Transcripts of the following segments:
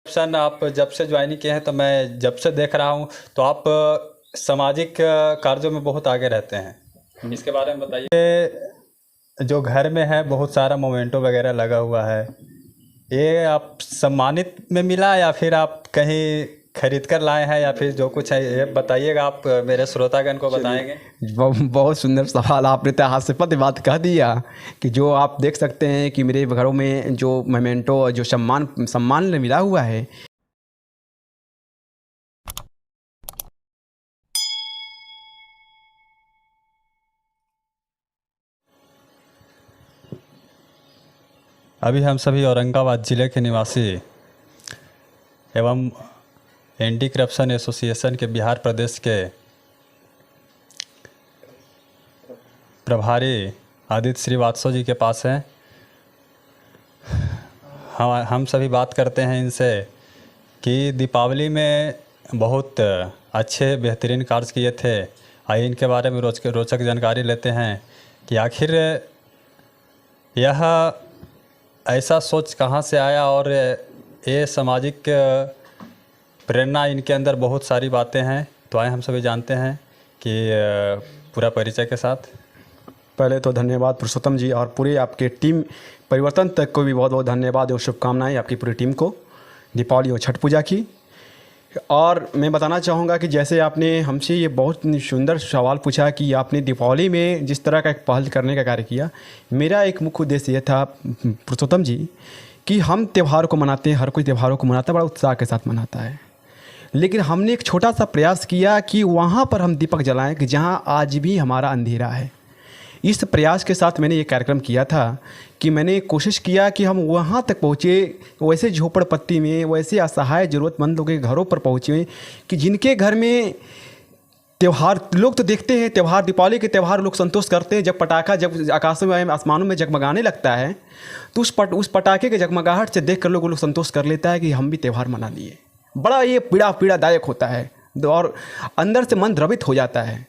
Option आप जब से ज्वाइन किए हैं तो मैं जब से देख रहा हूँ तो आप सामाजिक कार्यों में बहुत आगे रहते हैं। इसके बारे में बताइए। जो घर में है बहुत सारा मोमेंटो वगैरह लगा हुआ है, ये आप सम्मानित में मिला या फिर आप कहीं खरीद कर लाए हैं या फिर जो कुछ है ये बताइएगा, आप मेरे श्रोतागण को बताएंगे। बहुत सुंदर सवाल आपने तो हास्यास्पद बात कह दिया कि जो आप देख सकते हैं कि मेरे घरों में जो मोमेंटो जो सम्मान मिला हुआ है। अभी हम सभी औरंगाबाद ज़िले के निवासी एवं एंटी करप्शन एसोसिएशन के बिहार प्रदेश के प्रभारी आदित्य श्रीवास्तव जी के पास हैं। हम सभी बात करते हैं इनसे कि दीपावली में बहुत अच्छे बेहतरीन कार्य किए थे। आइए इनके बारे में रोचक जानकारी लेते हैं कि आखिर यह ऐसा सोच कहाँ से आया और ये सामाजिक प्रेरणा इनके अंदर बहुत सारी बातें हैं। तो आए हम सभी जानते हैं कि पूरा परिचय के साथ। पहले तो धन्यवाद पुरुषोत्तम जी और पूरी आपके टीम परिवर्तन तक को भी बहुत बहुत धन्यवाद और शुभकामनाएं आपकी पूरी टीम को दीपावली और छठ पूजा की। और मैं बताना चाहूँगा कि जैसे आपने हमसे ये बहुत सुंदर सवाल पूछा कि आपने दीपावली में जिस तरह का एक पहल करने का कार्य किया, मेरा एक मुख्य उद्देश्य ये था पुरुषोत्तम जी कि हम त्योहारों को मनाते हैं, हर कोई त्योहारों को मनाता है, बड़ा उत्साह के साथ मनाता है, लेकिन हमने एक छोटा सा प्रयास किया कि वहाँ पर हम दीपक जलाएं कि जहाँ आज भी हमारा अंधेरा है। इस प्रयास के साथ मैंने ये कार्यक्रम किया था कि मैंने कोशिश किया कि हम वहाँ तक पहुँचे, वैसे झोपड़पट्टी में, वैसे असहाय ज़रूरतमंद लोगों के घरों पर पहुँचे कि जिनके घर में त्यौहार लोग तो देखते हैं, त्यौहार दीपावली के त्यौहार लोग संतोष करते हैं जब पटाखा जब आकाशों में आसमानों में जगमगाने लगता है तो उस पटाखे के जगमगाहट से देख कर लोग संतोष कर लेता है कि हम भी त्यौहार मना लिए। बड़ा ये पीड़ादायक होता है और अंदर से मन द्रवित हो जाता है।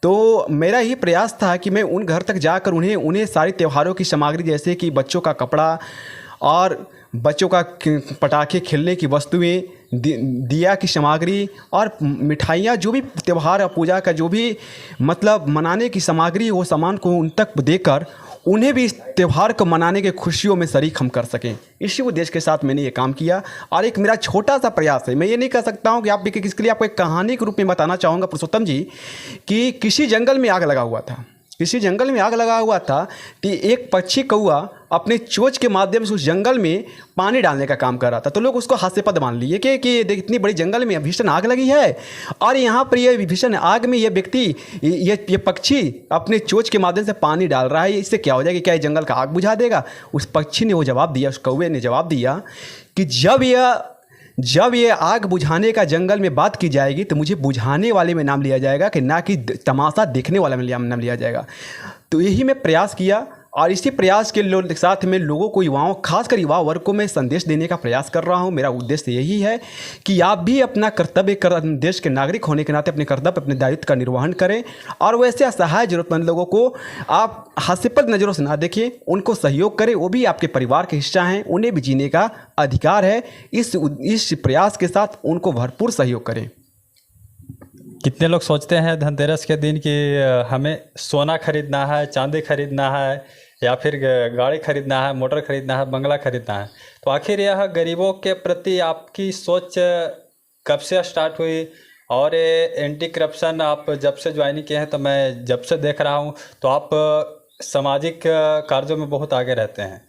तो मेरा ही प्रयास था कि मैं उन घर तक जाकर उन्हें सारी त्योहारों की सामग्री जैसे कि बच्चों का कपड़ा और बच्चों का पटाखे खेलने की वस्तुएं, दिया की सामग्री और मिठाइयाँ, जो भी त्यौहार और पूजा का जो भी मतलब मनाने की सामग्री, वो सामान को उन तक देकर उन्हें भी इस त्यौहार को मनाने के खुशियों में शरीक हम कर सकें। इसी उद्देश्य के साथ मैंने ये काम किया और एक मेरा छोटा सा प्रयास है। मैं ये नहीं कह सकता हूँ कि आप भी किसके लिए आपको एक कहानी के रूप में बताना चाहूँगा पुरुषोत्तम जी कि किसी जंगल में आग लगा हुआ था। किसी जंगल में आग लगा हुआ था कि एक पक्षी कौआ अपने चोंच के माध्यम से उस जंगल में पानी डालने का काम कर रहा था। तो लोग उसको हास्यास्पद मान लिए कि इतनी बड़ी जंगल में भीषण आग लगी है और यहाँ पर ये भीषण आग में ये व्यक्ति ये पक्षी अपने चोंच के माध्यम से पानी डाल रहा है, इससे क्या हो जाएगा, क्या ये जंगल का आग बुझा देगा? उस पक्षी ने वो जवाब दिया, उस कौवे ने जवाब दिया कि जब ये आग बुझाने का जंगल में बात की जाएगी तो मुझे बुझाने वाले में नाम लिया जाएगा कि ना कि तमाशा देखने वाला में नाम लिया जाएगा। तो यही मैं प्रयास किया और इसी प्रयास के साथ में लोगों को, युवाओं, खासकर युवा वर्ग को मैं संदेश देने का प्रयास कर रहा हूं। मेरा उद्देश्य यही है कि आप भी अपना कर्तव्य देश के नागरिक होने के नाते अपने कर्तव्य, अपने दायित्व का निर्वहन करें और वैसे असहाय जरूरतमंद लोगों को आप हास्यास्पद नज़रों से ना देखें, उनको सहयोग करें। वो भी आपके परिवार के हिस्सा हैं, उन्हें भी जीने का अधिकार है। इस प्रयास के साथ उनको भरपूर सहयोग करें। कितने लोग सोचते हैं धनतेरस के दिन कि हमें सोना खरीदना है, चांदी खरीदना है या फिर गाड़ी खरीदना है, मोटर खरीदना है, बंगला खरीदना है। तो आखिर यह गरीबों के प्रति आपकी सोच कब से स्टार्ट हुई? और ये एंटी करप्शन आप जब से ज्वाइन किए हैं तो मैं जब से देख रहा हूँ तो आप सामाजिक कार्यों में बहुत आगे रहते हैं।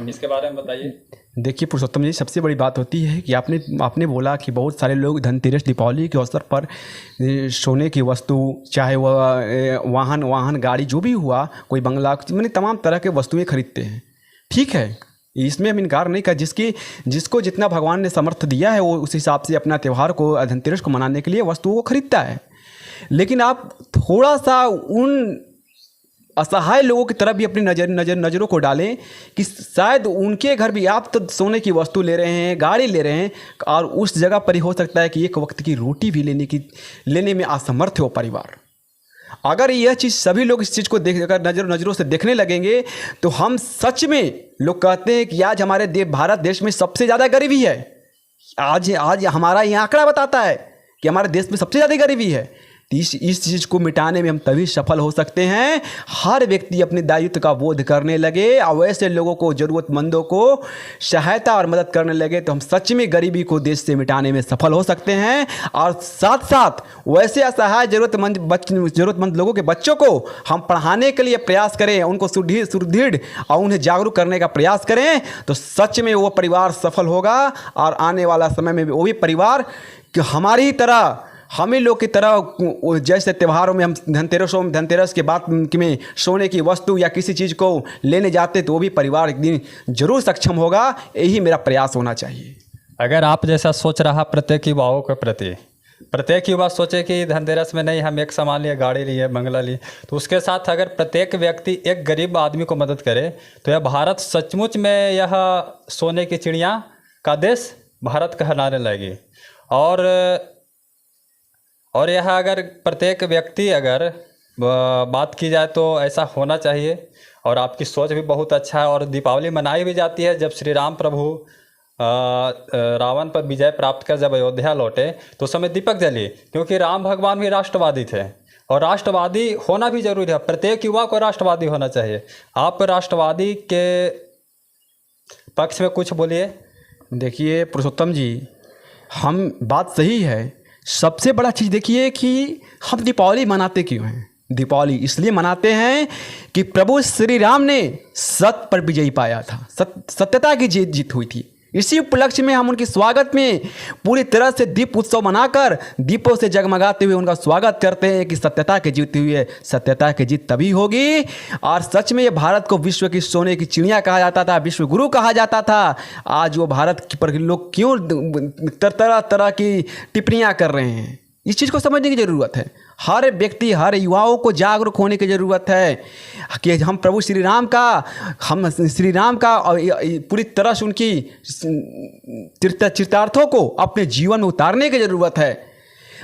इसके बारे में बताइए। देखिए पुरुषोत्तम जी, सबसे बड़ी बात होती है कि आपने बोला कि बहुत सारे लोग धनतेरस दीपावली के अवसर पर सोने की वस्तु, चाहे वह वाहन गाड़ी जो भी हुआ, कोई बंगला, मैंने तमाम तरह के वस्तुएं खरीदते हैं। ठीक है, इसमें हम इनकार नहीं कर, जिसको जितना भगवान ने समर्थ दिया है वो उस हिसाब से अपना त्यौहार को, धनतेरस को मनाने के लिए वस्तुओं को खरीदता है। लेकिन आप थोड़ा सा उन असहाय लोगों की तरफ भी अपनी नज़रों को डालें कि शायद उनके घर भी आप तो सोने की वस्तु ले रहे हैं, गाड़ी ले रहे हैं और उस जगह पर ही हो सकता है कि एक वक्त की रोटी भी लेने में असमर्थ हो परिवार। अगर यह चीज़ सभी लोग इस चीज़ को देखकर नज़रों से देखने लगेंगे तो हम सच में, लोग कहते हैं कि आज हमारे भारत देश में सबसे ज़्यादा गरीबी है, आज आज हमारा ये आंकड़ा बताता है कि हमारे देश में सबसे ज़्यादा गरीबी है। तो इस चीज़ को मिटाने में हम तभी सफल हो सकते हैं, हर व्यक्ति अपने दायित्व का बोध करने लगे और वैसे लोगों को, ज़रूरतमंदों को सहायता और मदद करने लगे, तो हम सच में गरीबी को देश से मिटाने में सफल हो सकते हैं। और साथ साथ वैसे असहाय ज़रूरतमंद लोगों के बच्चों को हम पढ़ाने के लिए प्रयास करें, उनको सुदृढ़ और उन्हें जागरूक करने का प्रयास करें, तो सच में वो परिवार सफल होगा। और आने वाला समय में वो भी परिवार कि हमारी ही तरह, हम ही लोग की तरह, जैसे त्योहारों में हम धनतेरस के बाद में सोने की वस्तु या किसी चीज़ को लेने जाते, तो वो भी परिवार एक दिन जरूर सक्षम होगा। यही मेरा प्रयास होना चाहिए। अगर आप जैसा सोच रहा प्रत्येक युवाओं के प्रति, प्रत्येक युवा सोचे कि धनतेरस में नहीं हम एक सामान लिए, गाड़ी लिए, बंगला लिए, तो उसके साथ अगर प्रत्येक व्यक्ति एक गरीब आदमी को मदद करे, तो यह भारत सचमुच में यह सोने की चिड़िया का देश भारत कहलाने लगी। और यह अगर प्रत्येक व्यक्ति अगर बात की जाए तो ऐसा होना चाहिए। और आपकी सोच भी बहुत अच्छा है। और दीपावली मनाई भी जाती है जब श्री राम प्रभु रावण पर विजय प्राप्त कर जब अयोध्या लौटे, तो उस समय दीपक जली, क्योंकि राम भगवान भी राष्ट्रवादी थे और राष्ट्रवादी होना भी जरूरी है। प्रत्येक युवा को राष्ट्रवादी होना चाहिए। आप राष्ट्रवादी के पक्ष में कुछ बोलिए। देखिए पुरुषोत्तम जी, हम बात सही है। सबसे बड़ा चीज़ देखिए कि हम दीपावली मनाते क्यों हैं। दीपावली इसलिए मनाते हैं कि प्रभु श्री राम ने सत्य पर विजय पाया था, सत्यता की जीत हुई थी। इसी उपलक्ष्य में हम उनके स्वागत में पूरी तरह से दीप उत्सव मनाकर दीपों से जगमगाते हुए उनका स्वागत करते हैं कि सत्यता की जीत हुई है। सत्यता की जीत तभी होगी। और सच में ये भारत को विश्व की सोने की चिड़िया कहा जाता था, विश्व गुरु कहा जाता था। आज वो भारत पर लोग क्यों तरह तरह की टिप्पणियाँ कर रहे हैं, इस चीज़ को समझने की ज़रूरत है। हर व्यक्ति, हर युवाओं को जागरूक होने की ज़रूरत है कि हम प्रभु श्री राम का पूरी तरह से उनकी चरितार्थों को अपने जीवन में उतारने की ज़रूरत है।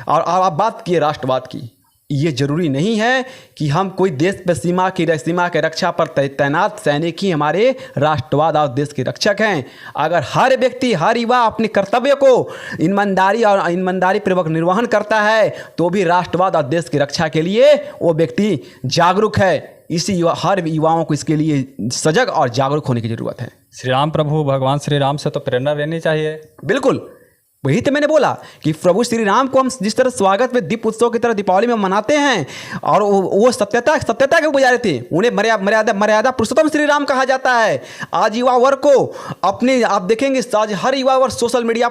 और आप बात किए राष्ट्रवाद की, ये जरूरी नहीं है कि हम कोई देश पर सीमा के रक्षा पर तैनात सैनिक ही हमारे राष्ट्रवाद और देश के रक्षक हैं। अगर हर व्यक्ति, हर युवा अपने कर्तव्य को ईमानदारी पूर्वक निर्वहन करता है, तो भी राष्ट्रवाद और देश की रक्षा के लिए वो व्यक्ति जागरूक है। हर युवाओं को इसके लिए सजग और जागरूक होने की जरूरत है। श्री राम प्रभु भगवान श्री राम से तो प्रेरणा लेनी चाहिए। बिल्कुल, वही तो मैंने बोला कि प्रभु श्री राम को हम जिस तरह स्वागत में दीप उत्सव की तरह दीपावली में मनाते हैं, और वो सत्यता के पुजारी थे, उन्हें मर्यादा पुरुषोत्तम श्री राम कहा जाता है। आज युवा वर्ग को अपने, आप देखेंगे आज हर युवा वर्ग सोशल मीडिया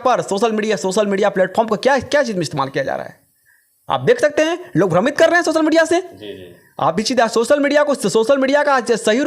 प्लेटफॉर्म को क्या चीज़ में इस्तेमाल किया जा रहा है, आप देख सकते हैं। लोग भ्रमित कर रहे हैं सोशल मीडिया से। आप भी चीज़ सोशल मीडिया का सही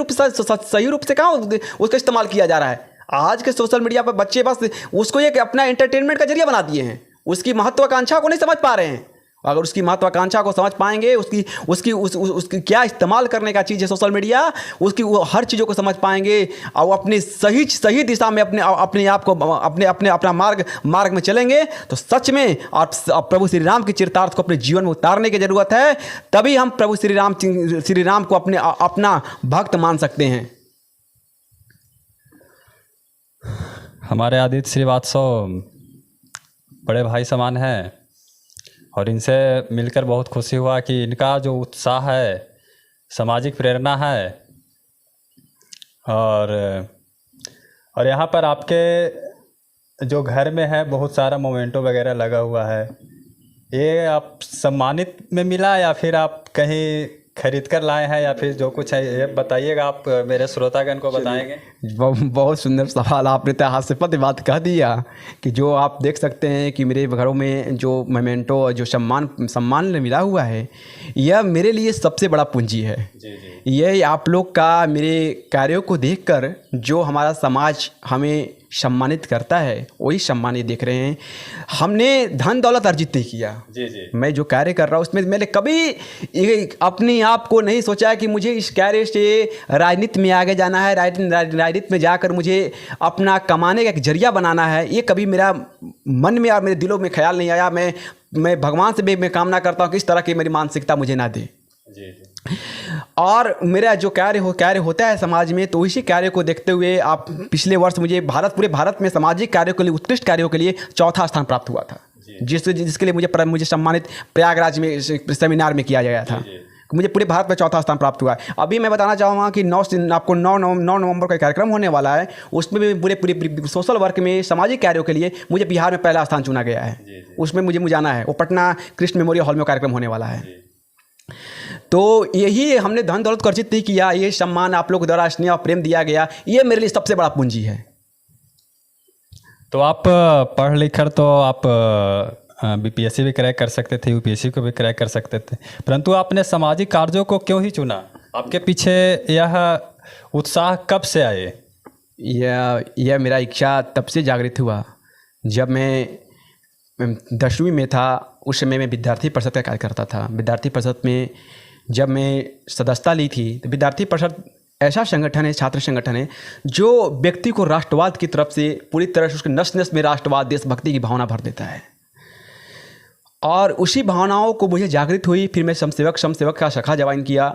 रूप से कहाँ उसका इस्तेमाल किया जा रहा है। आज के सोशल मीडिया पर बच्चे बस उसको एक अपना एंटरटेनमेंट का जरिया बना दिए हैं, उसकी महत्वाकांक्षा को नहीं समझ पा रहे हैं। अगर उसकी महत्वाकांक्षा को समझ पाएंगे, उसकी क्या इस्तेमाल करने का चीज़ है सोशल मीडिया, उसकी वो हर चीज़ों को समझ पाएंगे और अपनी सही दिशा में अपने आप को अपना मार्ग में चलेंगे, तो सच में आप प्रभु श्री राम के चरितार्थ को अपने जीवन में उतारने की जरूरत है। तभी हम प्रभु श्री राम को अपना भक्त मान सकते हैं। हमारे आदित्य श्रीवास्तव बड़े भाई समान हैं और इनसे मिलकर बहुत खुशी हुआ कि इनका जो उत्साह है, सामाजिक प्रेरणा है। और यहाँ पर आपके जो घर में है बहुत सारा मोमेंटो वगैरह लगा हुआ है, ये आप सम्मानित में मिला या फिर आप कहीं खरीद कर लाए हैं, या फिर जो कुछ है ये बताइएगा, आप मेरे श्रोतागण को बताएंगे। बहुत सुंदर सवाल आपने तो हास्यास्पद बात कह दिया कि जो आप देख सकते हैं कि मेरे घरों में जो मोमेंटो, जो सम्मान मिला हुआ है, यह मेरे लिए सबसे बड़ा पूंजी है। यह आप लोग का मेरे कार्यों को देखकर जो हमारा समाज हमें सम्मानित करता है, वही सम्मान ये देख रहे हैं। हमने धन दौलत अर्जित नहीं किया। मैं जो कार्य कर रहा हूँ उसमें मैंने कभी अपने आप को नहीं सोचा कि मुझे इस कार्य से राजनीति में आगे जाना है, राजनीति में जाकर मुझे अपना कमाने का एक जरिया बनाना है। ये कभी मेरा मन में और मेरे दिलों में ख्याल नहीं आया। मैं भगवान से भी मैं कामना करता हूँ कि इस तरह की मेरी मानसिकता मुझे ना दे। और मेरा जो कार्य होता है समाज में, तो इसी कार्य को देखते हुए आप पिछले वर्ष मुझे पूरे भारत में सामाजिक कार्यों के लिए, उत्कृष्ट कार्यों के लिए चौथा स्थान प्राप्त हुआ था, जिसके लिए मुझे सम्मानित प्रयागराज में सेमिनार में किया गया था। मुझे पूरे भारत में चौथा स्थान प्राप्त हुआ है। अभी मैं बताना चाहूँगा कि 9 नवंबर का कार्यक्रम होने वाला है, उसमें भी पूरे सोशल वर्क में, सामाजिक कार्यों के लिए मुझे बिहार में पहला स्थान चुना गया है। उसमें मुझे जाना है, वो पटना कृष्ण मेमोरियल हॉल में कार्यक्रम होने वाला है। तो यही हमने धन दौलत को अर्जित नहीं किया, ये सम्मान आप लोग द्वारा स्नेह और प्रेम दिया गया, ये मेरे लिए सबसे बड़ा पूंजी है। तो आप पढ़ लिख कर तो आप बीपीएससी भी क्रैक कर सकते थे, यूपीएससी को भी क्रैक कर सकते थे, परंतु आपने सामाजिक कार्यों को क्यों ही चुना? आपके पीछे यह उत्साह कब से आए? यह मेरा इच्छा तब से जागृत हुआ जब मैं 10वीं में था। उस समय मैं विद्यार्थी परिषद का कार्य करता था। विद्यार्थी परिषद में जब मैं सदस्यता ली थी, तो विद्यार्थी परिषद ऐसा संगठन है, छात्र संगठन है, जो व्यक्ति को राष्ट्रवाद की तरफ से पूरी तरह से उसके नस नस में राष्ट्रवाद, देशभक्ति की भावना भर देता है। और उसी भावनाओं को मुझे जागृत हुई। फिर मैं समसेवक का शाखा ज्वाइन किया।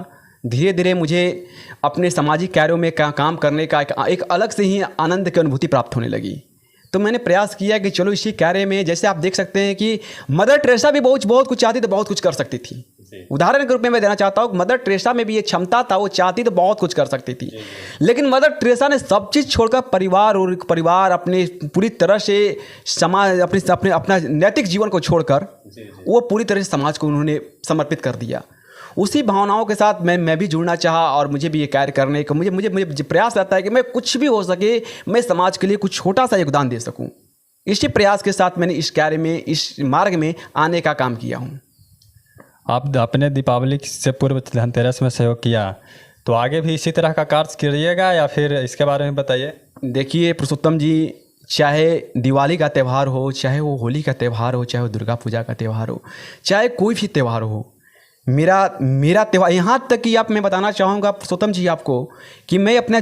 धीरे धीरे मुझे अपने सामाजिक कार्यों में काम करने का एक अलग से ही आनंद की अनुभूति प्राप्त होने लगी। तो मैंने प्रयास किया कि चलो इसी कार्य में, जैसे आप देख सकते हैं कि मदर टेरेसा भी बहुत कुछ चाहती तो बहुत कुछ कर सकती थी। उदाहरण के रूप में मैं देना चाहता हूँ, मदर टेरेसा में भी ये क्षमता था, वो चाहती तो बहुत कुछ कर सकती थी, लेकिन मदर टेरेसा ने सब चीज़ छोड़कर परिवार अपने पूरी तरह से समाज, अपना नैतिक जीवन को छोड़कर वो पूरी तरह से समाज को उन्होंने समर्पित कर दिया। उसी भावनाओं के साथ मैं भी जुड़ना चाहा और मुझे भी ये कार्य करने का मुझे प्रयास रहता है कि मैं कुछ भी हो सके, मैं समाज के लिए कुछ छोटा सा योगदान दे सकूं। इसी प्रयास के साथ मैंने इस कार्य में, इस मार्ग में आने का काम किया हूं। आप अपने दीपावली से पूर्व धनतेरस में सहयोग किया, तो आगे भी इसी तरह का कार्य करिएगा या फिर इसके बारे में बताइए? देखिए पुरुषोत्तम जी, चाहे दिवाली का त्यौहार हो, चाहे वो होली का त्यौहार हो, चाहे वो दुर्गा पूजा का त्यौहार हो, चाहे कोई भी त्यौहार हो, मेरा त्यौहार, यहाँ तक कि मैं बताना चाहूँगा पुरुषोत्तम जी आपको कि मैं अपना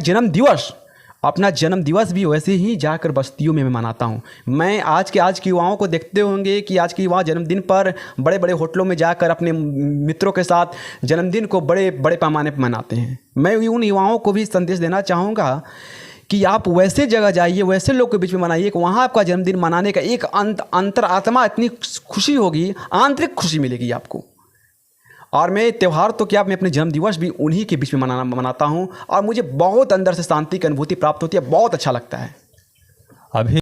जन्मदिवस भी वैसे ही जाकर बस्तियों में मैं मनाता हूँ। मैं आज के युवाओं को देखते होंगे कि आज के युवा जन्मदिन पर बड़े बड़े होटलों में जाकर अपने मित्रों के साथ जन्मदिन को बड़े बड़े पैमाने पर मनाते हैं। मैं उन युवाओं को भी संदेश देना चाहूँगा कि आप वैसे जगह जाइए, वैसे लोग के बीच में मनाइए कि वहाँ आपका जन्मदिन मनाने का एक अंतरात्मा इतनी खुशी होगी, आंतरिक खुशी मिलेगी आपको। और मैं त्यौहार तो क्या, मैं अपने जन्मदिवस भी उन्हीं के बीच में मनाता हूँ और मुझे बहुत अंदर से शांति की अनुभूति प्राप्त होती है, बहुत अच्छा लगता है। अभी